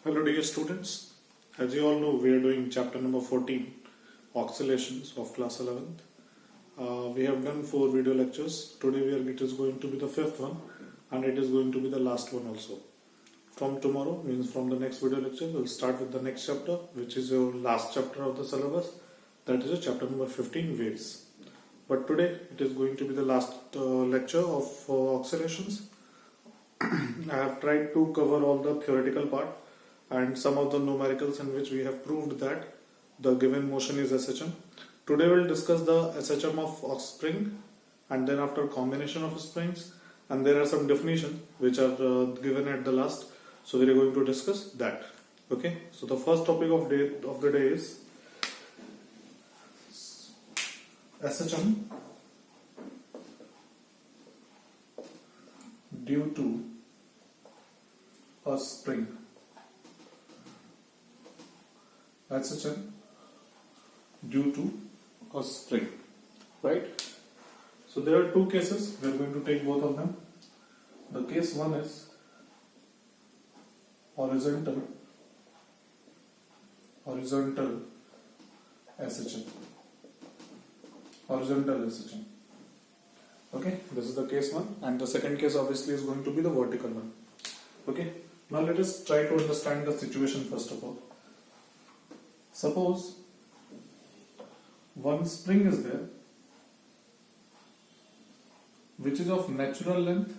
Hello dear students, as you all know we are doing chapter number 14 oscillations of class 11th. We have done 4 video lectures. Today it is going to be the 5th one and it is going to be the last one also. From tomorrow, means from the next video lecture, we'll start with the next chapter, which is your last chapter of the syllabus, that is chapter number 15, waves. But today it is going to be the last lecture of oscillations. I have tried to cover all the theoretical part and some of the numericals in which we have proved that the given motion is SHM. Today we will discuss the SHM of a spring and then after combination of springs, and there are some definitions which are given at the last. So we are going to discuss that. Okay. So the first topic of the day is SHM due to a spring. SHM due to a spring, right? So there are two cases. We are going to take both of them. The case one is horizontal SHM. Horizontal SHM. Okay, this is the case one, and the second case obviously is going to be the vertical one. Okay, now let us try to understand the situation first of all. Suppose one spring is there which is of natural length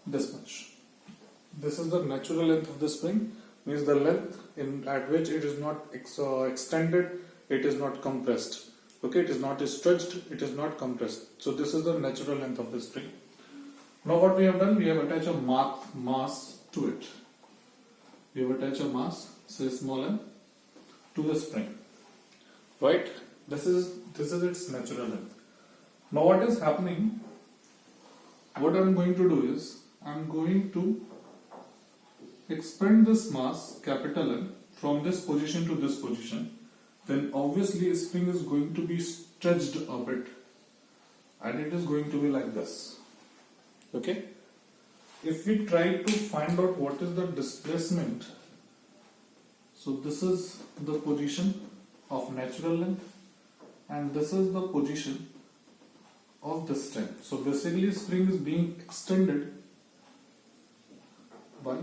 this much. This is the natural length of the spring, means the length at which it is not extended, it is not compressed. Okay, it is not stretched, it is not compressed. So this is the natural length of the spring. Now what we have done, we have attached a mass to it. We have attached a mass, say small m, to the spring, right? This is its natural length. Now what is happening, what I am going to do is I am going to expand this mass capital M from this position to this position. Then obviously a spring is going to be stretched a bit and it is going to be like this. Okay, if we try to find out what is the displacement, so this is the position of natural length and this is the position of the stem. So basically spring is being extended by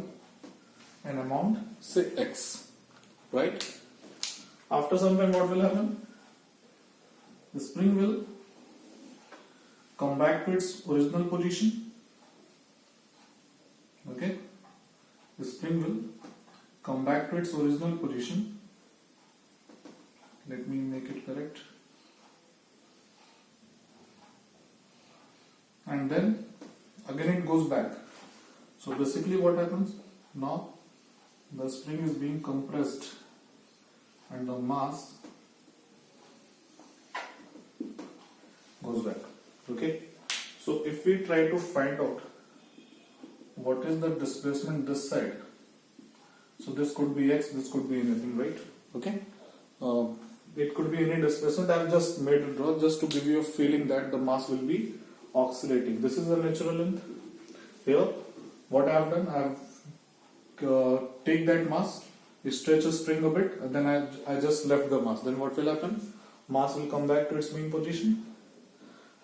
an amount, say x, right? After some time what will happen? The spring will come back to its original position. Okay, the spring will come back to its original position. Let me make it correct. And then again it goes back. So basically what happens? Now the spring is being compressed and the mass goes back. Okay. So if we try to find out what is the displacement this side, so this could be x, this could be anything, right? Okay. It could be any displacement. I have just made a draw just to give you a feeling that the mass will be oscillating. This is the natural length. Here, what I have done, I have take that mass, stretch a spring a bit, and then I just left the mass. Then what will happen? Mass will come back to its main position.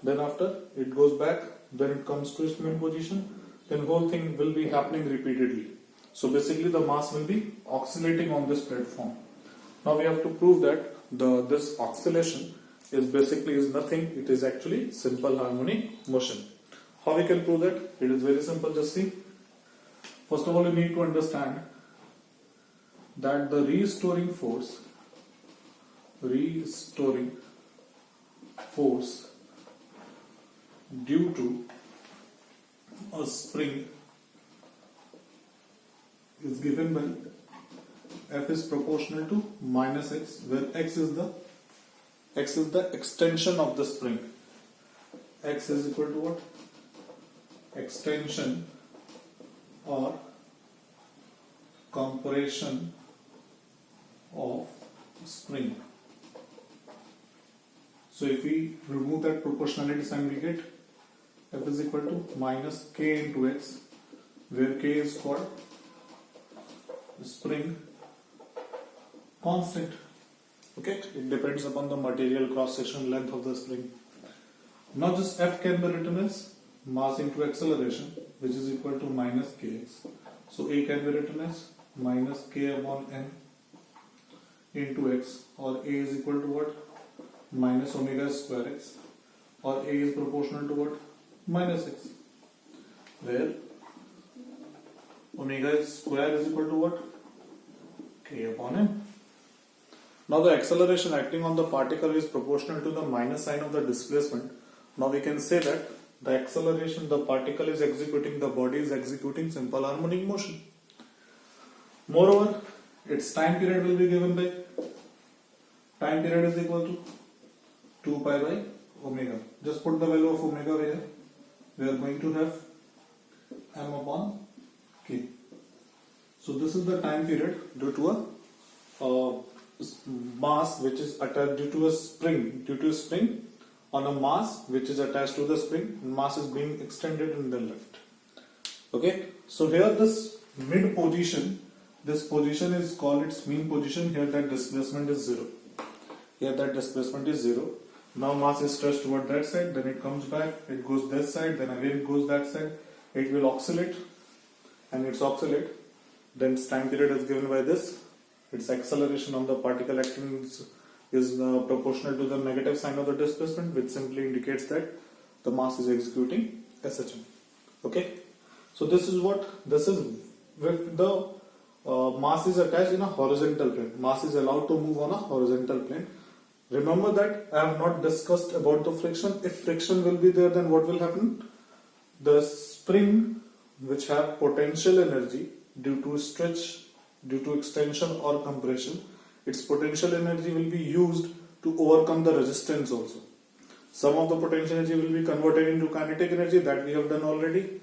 Then after it goes back, then it comes to its main position. Then whole thing will be happening repeatedly. So basically the mass will be oscillating on this platform. Now we have to prove that this oscillation is nothing. It is actually simple harmonic motion. How we can prove that? It is very simple. Just see. First of all, you need to understand that the restoring force due to a spring is given by F is proportional to minus x, where x is the extension of the spring. X is equal to what? Extension or compression of spring. So if we remove that proportionality sign, we get F is equal to minus k into x, where k is called spring constant. Okay, it depends upon the material cross-section length of the spring. Now this F can be written as mass into acceleration, which is equal to minus kx. So A can be written as minus k upon n into x, or A is equal to what? Minus omega square x, or A is proportional to what? Minus x, where omega square is equal to what? K upon m. Now the acceleration acting on the particle is proportional to the minus sign of the displacement. Now we can say that the acceleration the particle is executing, the body is executing simple harmonic motion. Moreover, its time period will be given by, time period is equal to 2 pi by omega. Just put the value of omega here. We are going to have m upon k. So this is the time period due to a mass which is attached due to a spring on a mass which is attached to the spring, and mass is being extended in the left. Okay, so here this mid position, this position is called its mean position. Here that displacement is 0. Here that displacement is 0. Now mass is stretched toward that side, then it comes back, it goes this side, then again it goes that side. It will oscillate, and its oscillate. Then its time period is given by this. Its acceleration on the particle acting is proportional to the negative sign of the displacement, which simply indicates that the mass is executing SHM. Okay, so this is with the mass is attached in a horizontal plane. Mass is allowed to move on a horizontal plane. Remember that I have not discussed about the friction. If friction will be there, then what will happen? The spring which have potential energy due to stretch, due to extension or compression, its potential energy will be used to overcome the resistance also. Some of the potential energy will be converted into kinetic energy, that we have done already,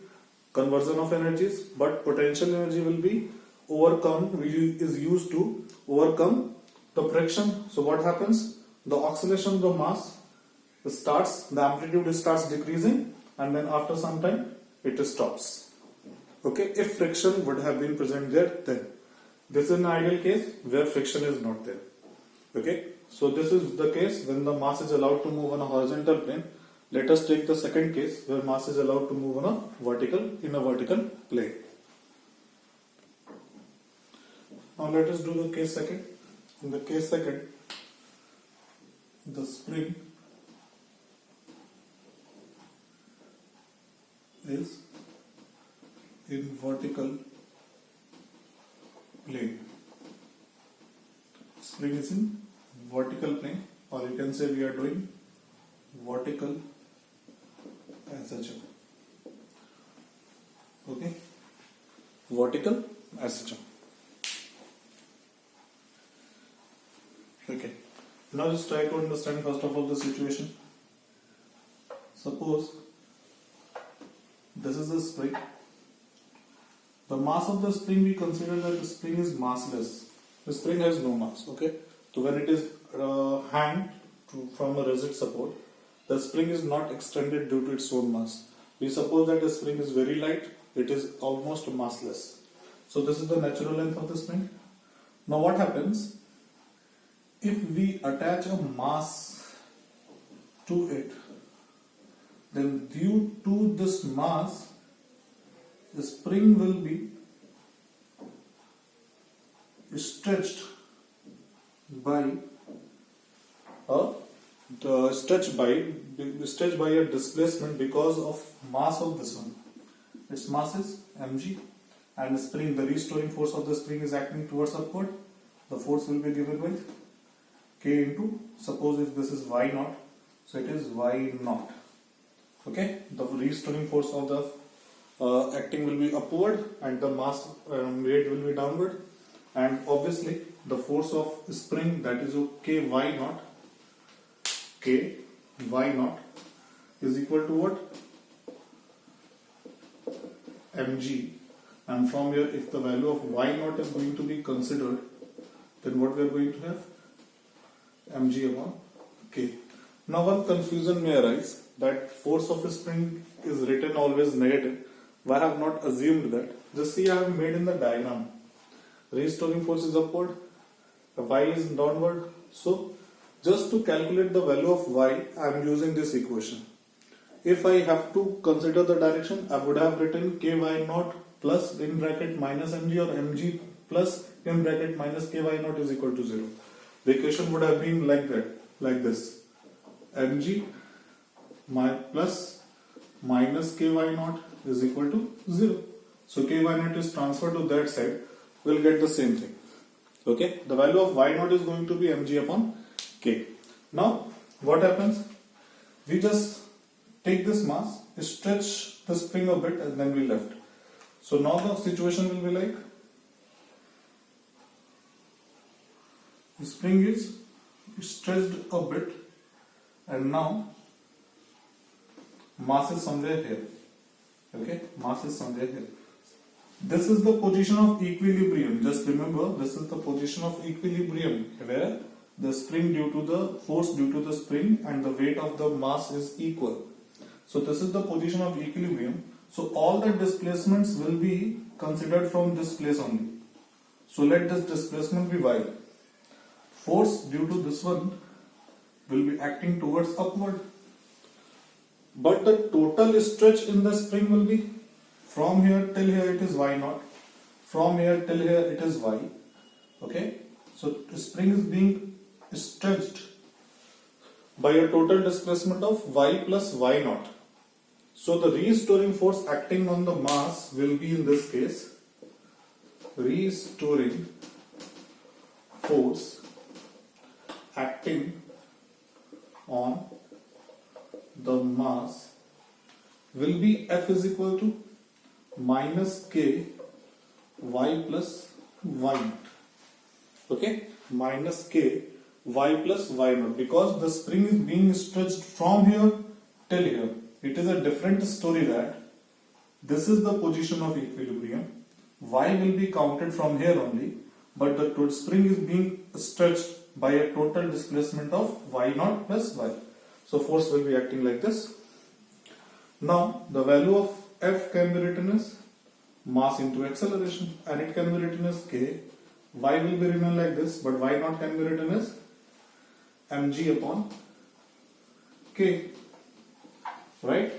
conversion of energies, but potential energy will be is used to overcome the friction. So what happens? The oscillation of the mass starts, the amplitude starts decreasing, and then after some time it stops. Okay, if friction would have been present there, then this is an ideal case where friction is not there. Okay, so this is the case when the mass is allowed to move on a horizontal plane. Let us take the second case where mass is allowed to move on a vertical plane. Now let us do the case second. In the case second, the spring is in vertical plane. Spring is in vertical plane, or you can say we are doing vertical SHM. Okay, vertical SHM. Okay, now just try to understand first of all the situation. Suppose this is a spring. The mass of the spring, we consider that the spring is massless. The spring has no mass. Okay, so when it is hanged from a rigid support, the spring is not extended due to its own mass. We suppose that the spring is very light, it is almost massless. So this is the natural length of the spring. Now what happens if we attach a mass to it? Then due to this mass, the spring will be stretched by a displacement because of mass of this one. Its mass is mg, and the spring, the restoring force of the spring is acting towards upward. The force will be given by k into, suppose if this is y naught, so it is y naught. Okay, the restoring force of the acting will be upward, and the mass rate will be downward, and obviously the force of spring, that is ky naught, ky naught is equal to what? Mg, and from here if the value of y naught is going to be considered, then what we are going to have? Mg upon k. Now one confusion may arise that force of a spring is written always negative. Why I have not assumed that? Just see, I have made in the diagram. restoring force is upward, y is downward. So just to calculate the value of y, I am using this equation. If I have to consider the direction, I would have written ky naught plus in bracket minus mg, or mg plus in bracket minus ky naught is equal to 0. The equation would have been like that, like this: mg plus minus ky naught is equal to 0. So ky naught is transferred to that side, we'll get the same thing. Okay, the value of y naught is going to be mg upon k. Now what happens? We just take this mass, stretch the spring a bit, and then we left. So now the situation will be like, the spring is stretched a bit, and now mass is somewhere here. Okay, mass is somewhere here. This is the position of equilibrium. Just remember, this is the position of equilibrium, where the spring due to the force due to the spring and the weight of the mass is equal. So this is the position of equilibrium. So all the displacements will be considered from this place only. So let this displacement be y. Force due to this one will be acting towards upward. But the total stretch in the spring will be from here till here it is y naught. From here till here it is y. Okay. So the spring is being stretched by a total displacement of y plus y naught. So the restoring force acting on the mass will be, in this case, restoring force acting on the mass will be F is equal to minus K y plus y naught. Okay, minus K y plus y naught, because the spring is being stretched from here till here. It is a different story that this is the position of equilibrium. Y will be counted from here only, but the spring is being stretched by a total displacement of y naught plus y. So force will be acting like this. Now the value of F can be written as mass into acceleration, and it can be written as K. Y will be written like this, but y naught can be written as mg upon K. Right?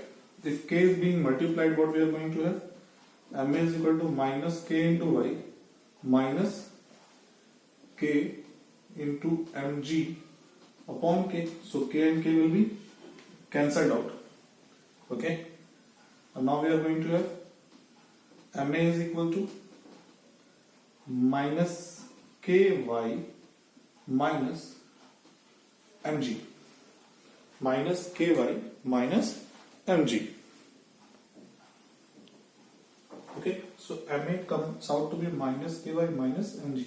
If K is being multiplied, what we are going to have? Ma is equal to minus K into y minus K into mg upon K. So K and K will be cancelled out. Okay? And now we are going to have Ma is equal to minus Ky minus mg. Minus Ky minus mg. Okay, so Ma comes out to be minus Ky minus mg.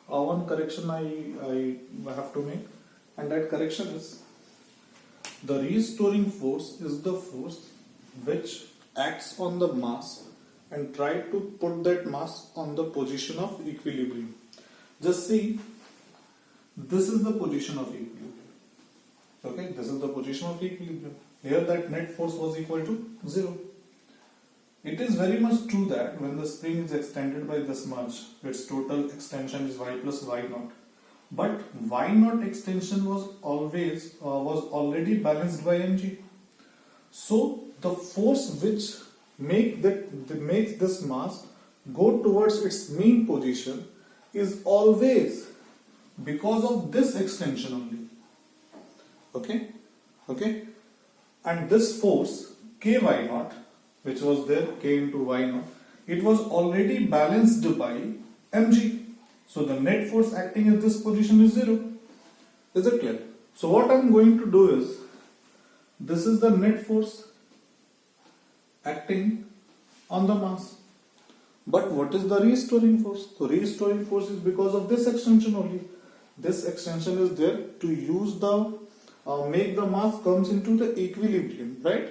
One correction I have to make, and that correction is, the restoring force is the force which acts on the mass and try to put that mass on the position of equilibrium. Just see, this is the position of equilibrium. Okay, this is the position of equilibrium. Here that net force was equal to 0. It is very much true that when the spring is extended by this much, its total extension is y plus y naught. But y naught extension was already balanced by mg. So the force which makes this mass go towards its mean position is always because of this extension only. Okay, and this force ky naught, which was there, k into y naught, it was already balanced by mg. So the net force acting at this position is 0. Is it clear? So what I am going to do is, this is the net force acting on the mass. But what is the restoring force? The restoring force is because of this extension only. This extension is there to use the make the mass comes into the equilibrium, right?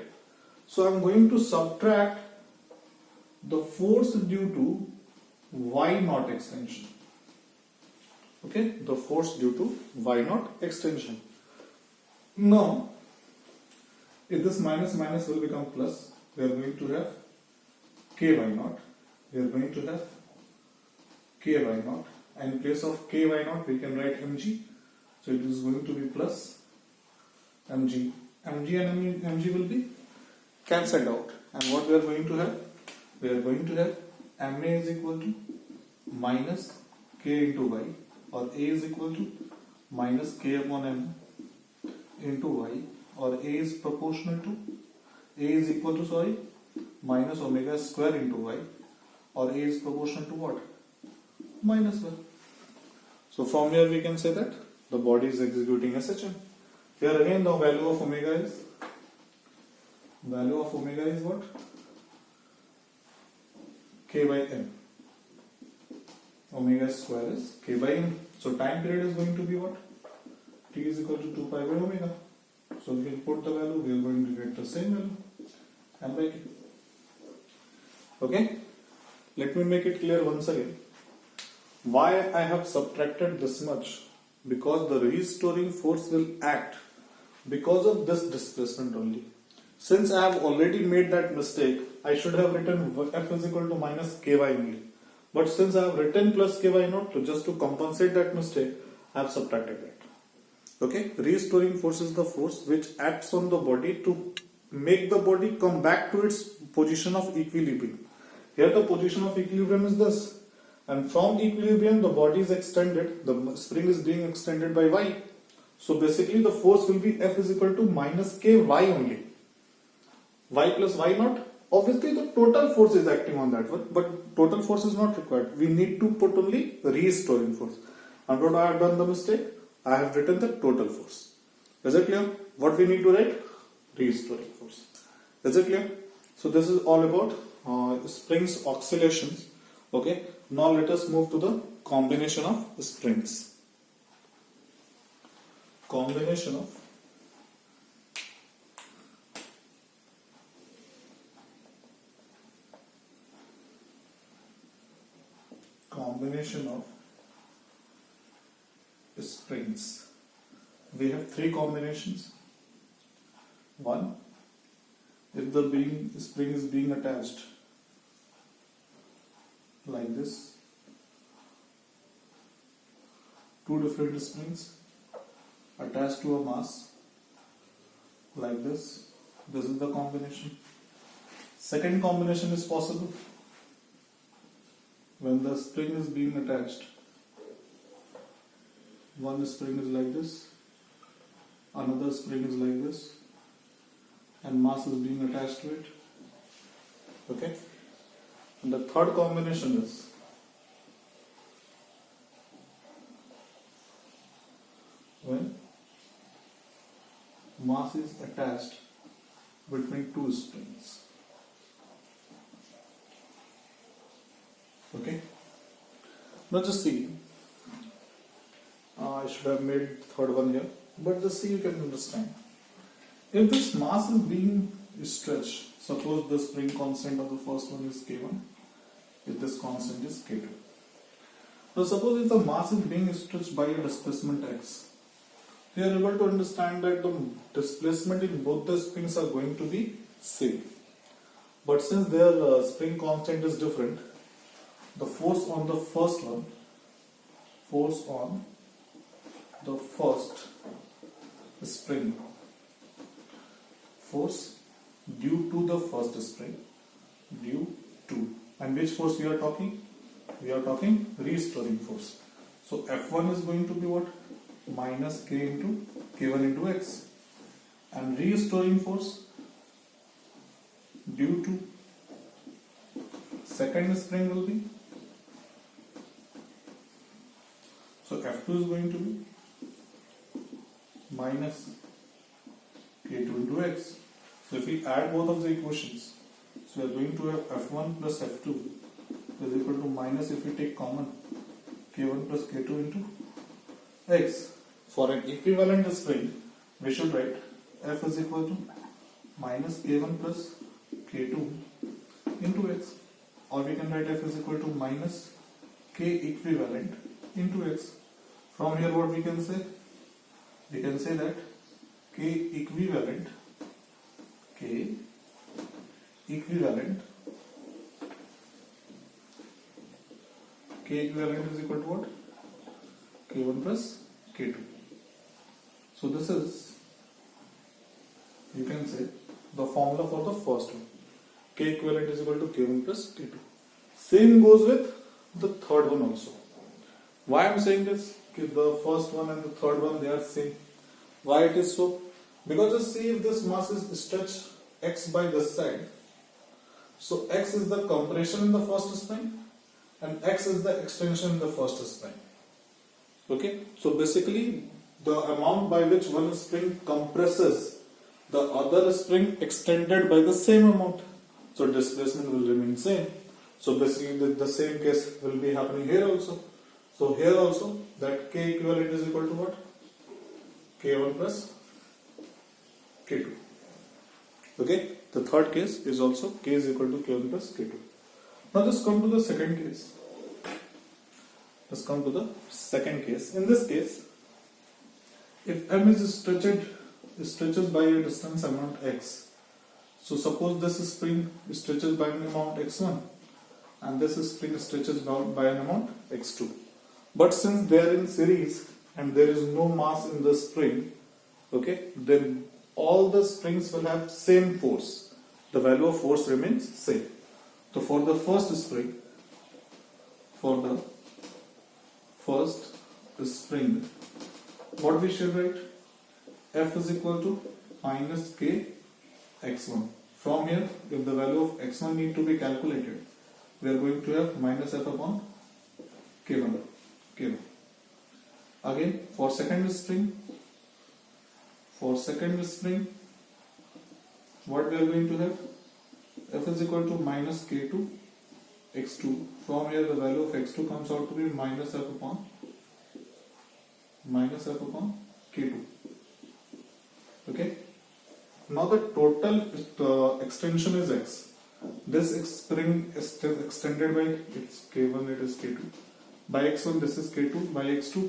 So I am going to subtract the force due to y naught extension. Okay, the force due to y naught extension. Now, if this minus minus will become plus, we are going to have ky naught. We are going to have ky naught, and in place of ky naught we can write mg, so it is going to be plus mg. Mg and mg will be cancelled out, and what we are going to have? We are going to have ma is equal to minus k into y, or a is equal to minus k upon m into y, or a is proportional to a is equal to minus omega square into y, or a is proportional to what? Minus 1. So from here we can say that the body is executing SHM. Here again the value of omega is what? K by m. Omega square is k by m. So time period is going to be what? T is equal to 2 pi by omega. So we will put the value, we are going to get the same value, m by k. Okay? Let me make it clear once again. Why I have subtracted this much? Because the restoring force will act because of this displacement only. Since I have already made that mistake, I should have written F is equal to minus ky only. But since I have written plus ky naught, just to compensate that mistake, I have subtracted it. Okay? Restoring force is the force which acts on the body to make the body come back to its position of equilibrium. Here the position of equilibrium is this. And from equilibrium the body is extended, the spring is being extended by y. So basically the force will be F is equal to minus ky only. Y plus y naught. Obviously the total force is acting on that one, but total force is not required. We need to put only restoring force. And what I have done the mistake? I have written the total force. Is it clear? What we need to write? Restoring force. Is it clear? So this is all about springs oscillations. Okay. Now let us move to the combination of springs. Combination of springs. We have three combinations. One, if the spring is being attached like this, two different springs attached to a mass like this. This is the combination. Second combination is possible when the spring is being attached. One spring is like this, another spring is like this, and mass is being attached to it. Okay? And the third combination is when mass is attached between two springs. Okay? Now just see. I should have made the third one here, but just see, you can understand. If this mass is being stretched, suppose the spring constant of the first one is K1, if this constant is K2. Now suppose if the mass is being stretched by a displacement x, we are able to understand that the displacement in both the springs are going to be same. But since their spring constant is different, the force on the first one, the first spring, force due to the first spring, and which force we are talking? We are talking restoring force. So F1 is going to be what? Minus K into K1 into X. And restoring force due to second spring will be, so F2 is going to be minus K2 into X. So if we add both of the equations, so we are going to have F1 plus F2 is equal to minus, if we take common, K1 plus K2 into X. For an equivalent spring, we should write F is equal to minus K1 plus K2 into X. Or we can write F is equal to minus K equivalent into X. From here what we can say? We can say that K equivalent K equivalent is equal to what? K1 plus K2. So this is, you can say, the formula for the first one. K equivalent is equal to K1 plus K2. Same goes with the third one also. Why I am saying this? The first one and the third one, they are same. Why it is so? Because just see, if this mass is stretched x by this side, so x is the compression in the first spring and x is the extension in the first spring. Okay, so basically the amount by which one spring compresses the other spring extended by the same amount, so displacement will remain same. So basically the same case will be happening here also. So here also that K equivalent is equal to what? K1 plus K2. Okay, the third case is also K is equal to K1 plus K2. Now just come to the second case. Let's come to the second case. In this case, if M is stretches by a distance amount x, so suppose this spring stretches by an amount x1 and this spring stretches by an amount x2. But since they are in series and there is no mass in the spring, okay, then all the springs will have same force. The value of force remains same. So for the first spring, what we should write? F is equal to minus K x1. From here, if the value of x1 need to be calculated, we are going to have minus F upon K1. Again, for second spring, what we are going to have? F is equal to minus K2 x2. From here, the value of x2 comes out to be minus F upon K2. Okay. Now the total extension is x. This spring is still extended by it's K1, it is K2. By x1, this is K2 by x2.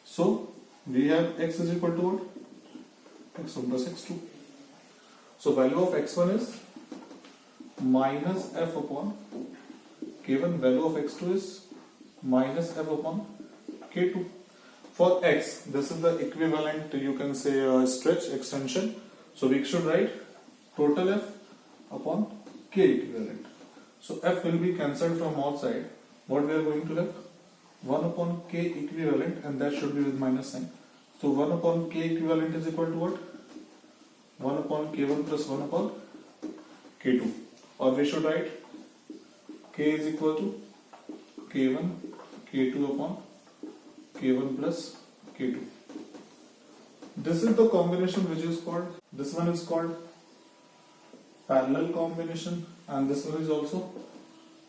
So we have x is equal to what? x1 plus x2. So value of x1 is minus F upon K1. Value of x2 is minus F upon K2. For x, this is the equivalent, you can say, stretch extension. So we should write total F upon K equivalent. So F will be cancelled from outside. What we are going to have? 1 upon K equivalent, and that should be with minus sign. So 1 upon K equivalent is equal to what? 1 upon K1 plus 1 upon K2. Or we should write K is equal to K1, K2 upon K1 plus K2. This is the combination which is called, this one is called parallel combination, and this one is also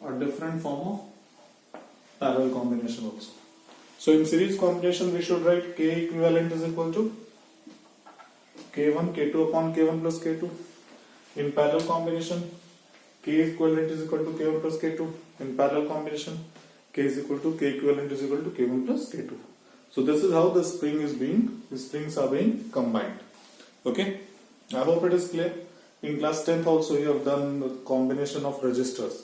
a different form of parallel combination also. So in series combination we should write K equivalent is equal to K1, K2 upon K1 plus K2. In parallel combination, K equivalent is equal to K1 plus K2. In parallel combination, K is equal to K equivalent is equal to K1 plus K2. So this is how the springs are being combined. Okay, I hope it is clear. In class 10th also you have done the combination of resistors.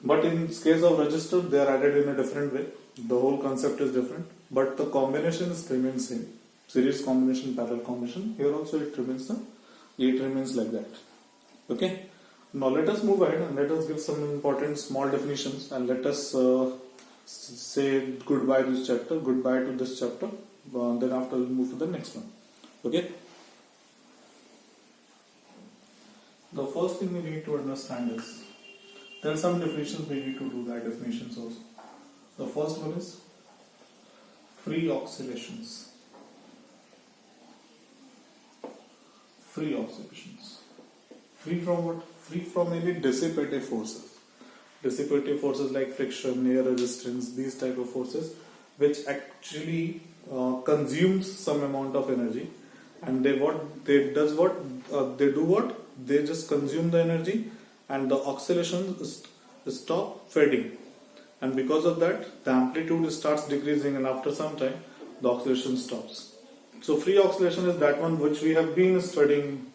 But in case of resistor, they are added in a different way. The whole concept is different, but the combinations remain same. Series combination, parallel combination. Here also it remains like that. Okay. Now let us move ahead and let us give some important small definitions, and let us say goodbye to this chapter. Then after we'll move to the next one. Okay. The first thing we need to understand is there are some definitions we need to do, that definitions also. The first one is free oscillations. Free oscillations. Free from what? Free from maybe dissipative forces. Dissipative forces like friction, air resistance, these type of forces which actually consumes some amount of energy, and they just consume the energy, and the oscillations stop fading, and because of that the amplitude starts decreasing, and after some time the oscillation stops. So free oscillation is that one which we have been studying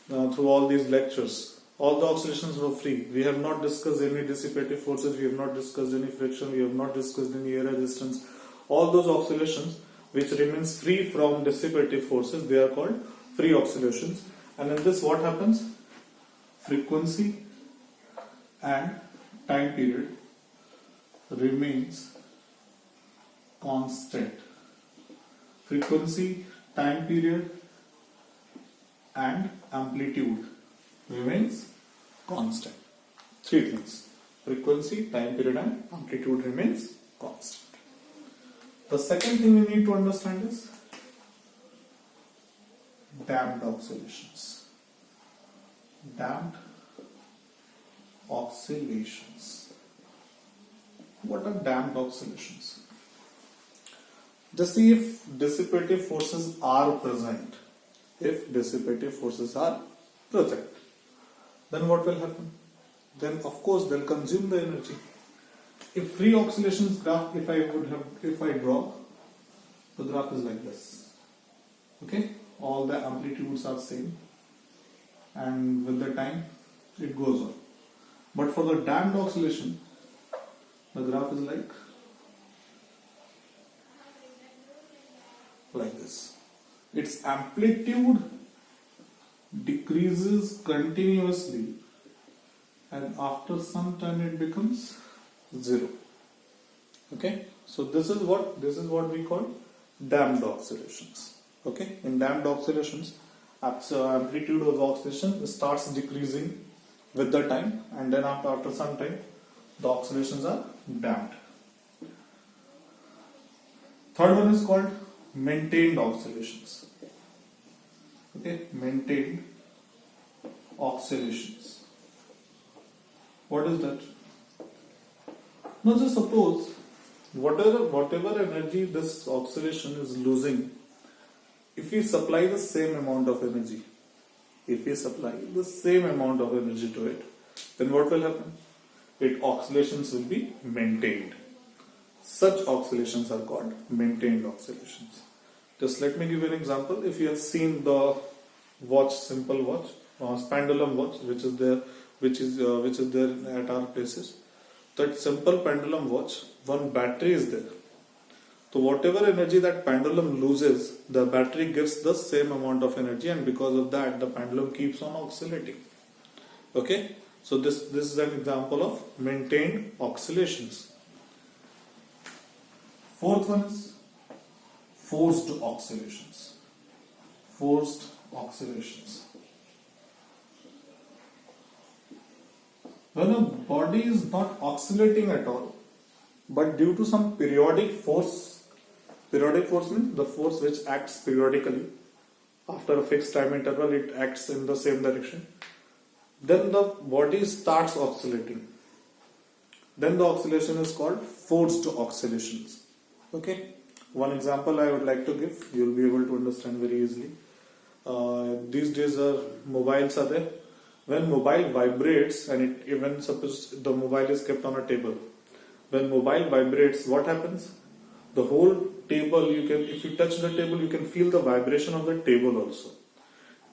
through all these lectures. All the oscillations were free. We have not discussed any dissipative forces, we have not discussed any friction, we have not discussed any air resistance. All those oscillations which remains free from dissipative forces, they are called free oscillations. And in this what happens? Frequency and time period remains constant. Frequency, time period and amplitude remains constant. Three things. Frequency, time period and amplitude remains constant. The second thing we need to understand is damped oscillations. Damped oscillations. What are damped oscillations? Just see if dissipative forces are present. If dissipative forces are present, then what will happen? Then of course they'll consume the energy. If free oscillations graph, if I draw, the graph is like this. Okay, all the amplitudes are same, and with the time it goes on. But for the damped oscillation, the graph is like this. Its amplitude decreases continuously, and after some time it becomes zero. Okay, so this is what we call damped oscillations. Okay, in damped oscillations, amplitude of the oscillation starts decreasing with the time, and then after some time the oscillations are damped. Third one is called maintained oscillations. Okay, maintained oscillations. What is that? Now just suppose whatever energy this oscillation is losing, if we supply the same amount of energy, to it, then what will happen? Its oscillations will be maintained. Such oscillations are called maintained oscillations. Just let me give you an example. If you have seen the watch, simple watch, pendulum watch, which is there at our places, that simple pendulum watch, one battery is there. So whatever energy that pendulum loses, the battery gives the same amount of energy, and because of that, the pendulum keeps on oscillating. Okay, so this is an example of maintained oscillations. Fourth one is forced oscillations. Forced oscillations. When a body is not oscillating at all, but due to some periodic force means the force which acts periodically, after a fixed time interval it acts in the same direction, then the body starts oscillating. Then the oscillation is called forced oscillations. Okay, one example I would like to give, you will be able to understand very easily. These days mobiles are there. When mobile vibrates, and even suppose the mobile is kept on a table, when mobile vibrates, what happens? The whole table, if you touch the table, you can feel the vibration of the table also.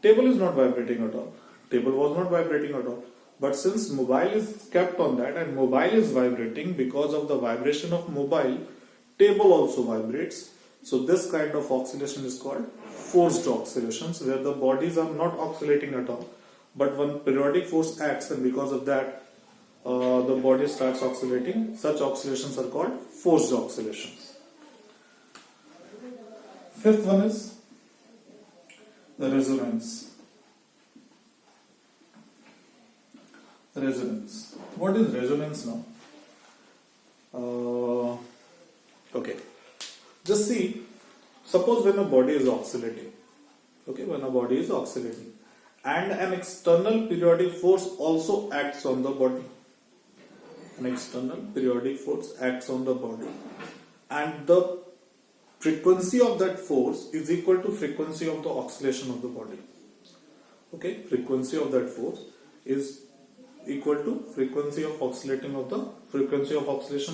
Table is not vibrating at all. Table was not vibrating at all. But since mobile is kept on that and mobile is vibrating, because of the vibration of mobile, table also vibrates. So this kind of oscillation is called forced oscillations, where the bodies are not oscillating at all, but one periodic force acts, and because of that the body starts oscillating. Such oscillations are called forced oscillations. Fifth one is the resonance. Resonance. What is resonance now? Okay. Just see, suppose when a body is oscillating, and an external periodic force also acts on the body. And the frequency of that force is equal to frequency of the oscillation of the body. Okay, frequency of that force is equal to frequency of oscillation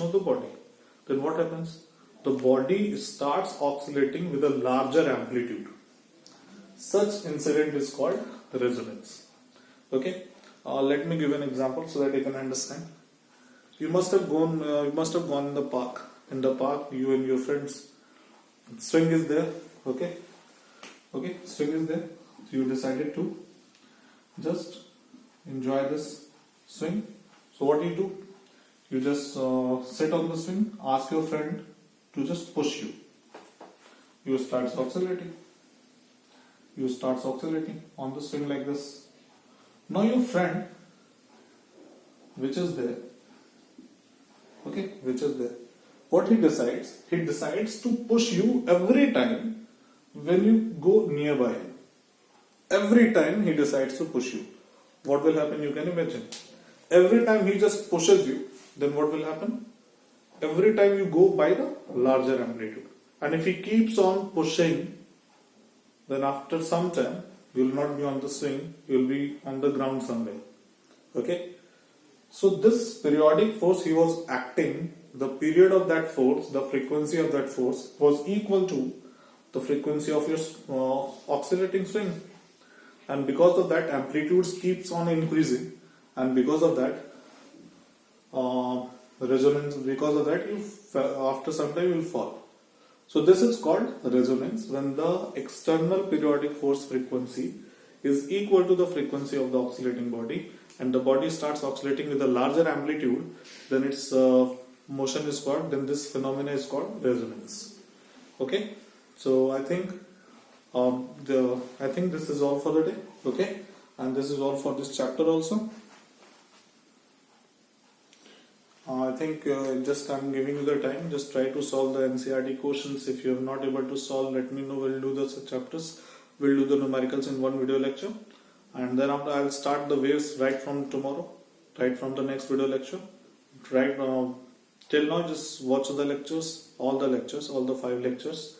of the body. Then what happens? The body starts oscillating with a larger amplitude. Such incident is called resonance. Okay. Let me give an example so that you can understand. You must have gone in the park. In the park, you and your friends, swing is there. Okay, swing is there. You decided to just enjoy this swing. So what do? You just sit on the swing. Ask your friend to just push you. You start oscillating. On the swing like this. Now your friend, which is there, what he decides to push you every time when you go nearby him. Every time he decides to push you, what will happen? You can imagine. Every time he just pushes you, then what will happen? Every time you go by the larger amplitude. And if he keeps on pushing, then after some time, you will not be on the swing, you will be on the ground somewhere. Okay? So this periodic force he was acting, the period of that force, the frequency of that force was equal to the frequency of your oscillating swing. And because of that, amplitudes keeps on increasing, and because of that, resonance, because of that, after some time you will fall. So this is called resonance, when the external periodic force frequency is equal to the frequency of the oscillating body, and the body starts oscillating with a larger amplitude, then its motion is called, then this phenomena is called resonance. Okay, so I think this is all for the day. Okay, and this is all for this chapter also. I think just I'm giving you the time. Just try to solve the NCERT questions. If you are not able to solve, let me know. We'll do the chapters. We'll do the numericals in one video lecture, and then after I'll start the waves right from tomorrow, right from the next video lecture. Right now, till now, just watch the lectures, all the 5 lectures.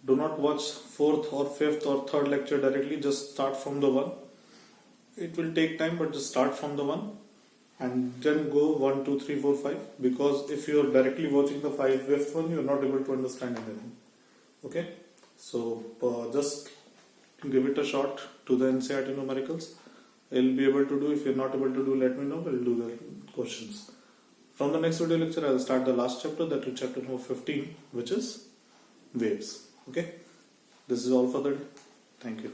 Do not watch 4th or 5th or 3rd lecture directly. Just start from the 1. It will take time, but just start from the 1. And then go 1, 2, 3, 4, 5. Because if you are directly watching the 5th one, you are not able to understand anything. Okay? So just give it a shot to the NCERT numericals. I'll be able to do. If you're not able to do, let me know. We'll do the questions. From the next video lecture, I'll start the last chapter, that is chapter number 15, which is waves. Okay? This is all for the day. Thank you.